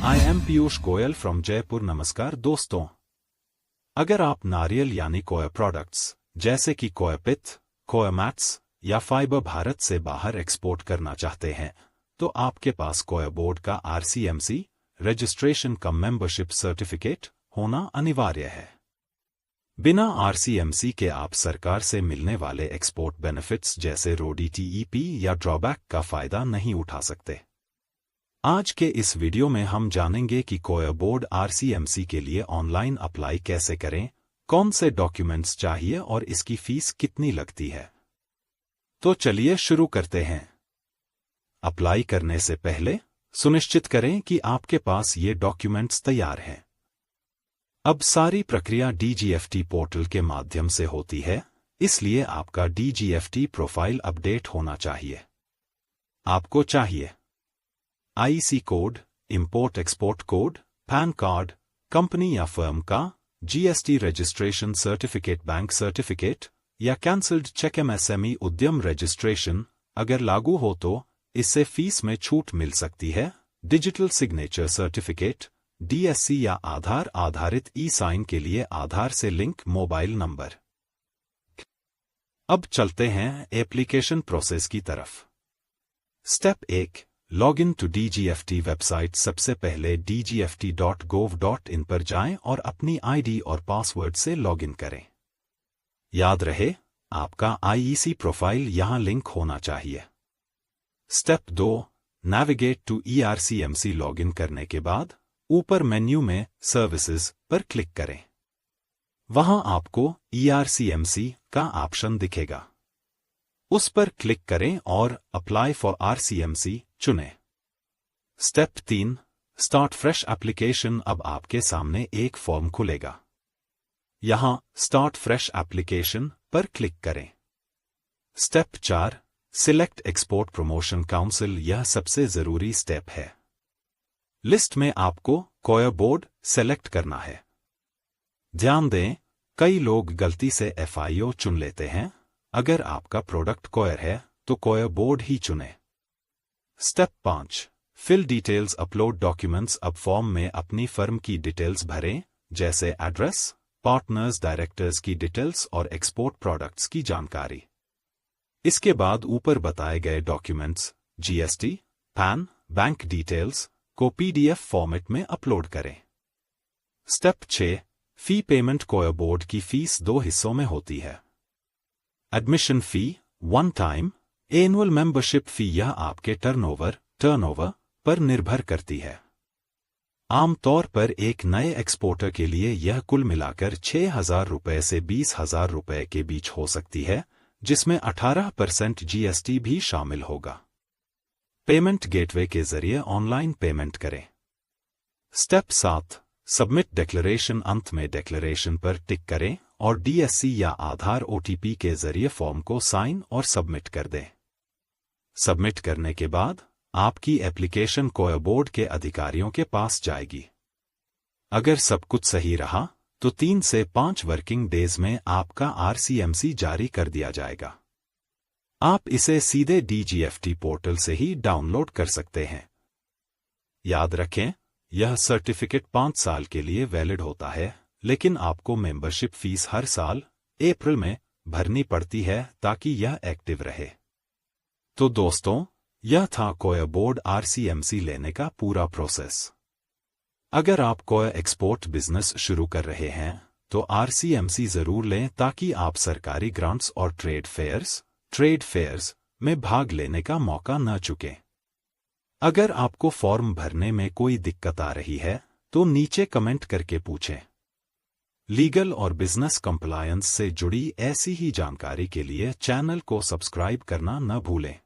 I am Piyush Goyal from Jaipur. नमस्कार दोस्तों, अगर आप नारियल यानी कोया प्रोडक्ट्स जैसे कि कोया पिथ, कोया मैट्स या फाइबर भारत से बाहर एक्सपोर्ट करना चाहते हैं तो आपके पास कोया बोर्ड का RCMC रजिस्ट्रेशन कम मेंबरशिप सर्टिफिकेट होना अनिवार्य है। बिना RCMC के आप सरकार से मिलने वाले एक्सपोर्ट बेनिफिट्स जैसे RoDTEP या ड्रॉबैक का फायदा नहीं उठा सकते। आज के इस वीडियो में हम जानेंगे कि कोया बोर्ड RCMC के लिए ऑनलाइन अप्लाई कैसे करें, कौन से डॉक्यूमेंट्स चाहिए और इसकी फीस कितनी लगती है। तो चलिए शुरू करते हैं। अप्लाई करने से पहले सुनिश्चित करें कि आपके पास ये डॉक्यूमेंट्स तैयार हैं। अब सारी प्रक्रिया DGFT पोर्टल के माध्यम से होती है, इसलिए आपका DGFT प्रोफाइल अपडेट होना चाहिए। आपको चाहिए IEC code, import export code, pan card, company या फर्म का GST registration certificate, bank certificate या कैंसल्ड चेक, MSME उद्यम रजिस्ट्रेशन अगर लागू हो तो इससे फीस में छूट मिल सकती है, डिजिटल सिग्नेचर सर्टिफिकेट, DSC या आधार आधारित ई-साइन के लिए आधार से लिंक मोबाइल नंबर। अब चलते हैं एप्लीकेशन प्रोसेस की तरफ। Step 1, login to DGFT website. सबसे पहले dgft.gov.in पर जाएं और अपनी ID और पासवर्ड से लॉगिन करें। याद रहे, आपका IEC प्रोफाइल यहां लिंक होना चाहिए। Step 2, navigate to ERCMC। Login करने के बाद ऊपर मेन्यू में सर्विसेज पर क्लिक करें। वहां आपको ERCMC का ऑप्शन दिखेगा, उस पर क्लिक करें और अप्लाई फॉर RCMC चुनें। Step 3, start fresh application. अब आपके सामने एक फॉर्म खुलेगा, यहां स्टार्ट फ्रेश एप्लीकेशन पर क्लिक करें। Step 4, select export promotion council. यह सबसे जरूरी स्टेप है। लिस्ट में आपको कोया बोर्ड सेलेक्ट करना है। ध्यान दें, कई लोग गलती से FIO चुन लेते हैं। अगर आपका प्रोडक्ट कोयर है तो कोया बोर्ड ही चुनें। Step 5, fill details upload documents. अब फॉर्म में अपनी फर्म की डिटेल्स भरें, जैसे एड्रेस, पार्टनर्स, डायरेक्टर्स की डिटेल्स और एक्सपोर्ट प्रोडक्ट्स की जानकारी। इसके बाद ऊपर बताए गए documents GST, PAN, bank details को PDF फॉर्मेट में अपलोड करें। Step 6, fee payment. Coir board की फीस 2 हिस्सों में होती है। Admission fee, one time, annual membership fee. यह आपके टर्नओवर पर निर्भर करती है। आमतौर पर एक नए एक्सपोर्टर के लिए यह कुल मिलाकर 6,000 रुपये से 20,000 रुपये के बीच हो सकती है, जिसमें 18% GST भी शामिल होगा। पेमेंट गेटवे के जरिए ऑनलाइन पेमेंट करें। Step 7, submit declaration. अंत में डिक्लेरेशन पर टिक करें और DSC या आधार OTP के जरिए फॉर्म को साइन और सबमिट कर दें। सबमिट करने के बाद आपकी एप्लीकेशन कोया बोर्ड के अधिकारियों के पास जाएगी। अगर सब कुछ सही रहा तो 3 से 5 वर्किंग डेज में आपका RCMC जारी कर दिया जाएगा। आप इसे सीधे DGFT पोर्टल से ही डाउनलोड कर सकते हैं। याद रखें, यह सर्टिफिकेट 5 साल के लिए वैलिड होता है, लेकिन आपको मेंबरशिप फीस हर साल अप्रैल में भरनी पड़ती है ताकि यह एक्टिव रहे। तो दोस्तों, यह था कोया बोर्ड RCMC लेने का पूरा प्रोसेस। अगर आप कोया एक्सपोर्ट बिजनेस शुरू कर रहे हैं तो RCMC जरूर लें ताकि आप सरकारी ग्रांट्स और ट्रेड फेयर्स में भाग लेने का मौका न चुकें। अगर आपको फॉर्म भरने में कोई दिक्कत आ रही है तो नीचे कमेंट करके पूछें। लीगल और बिजनेस कंप्लायंस से जुड़ी ऐसी ही जानकारी के लिए चैनल को सब्सक्राइब करना न भूलें।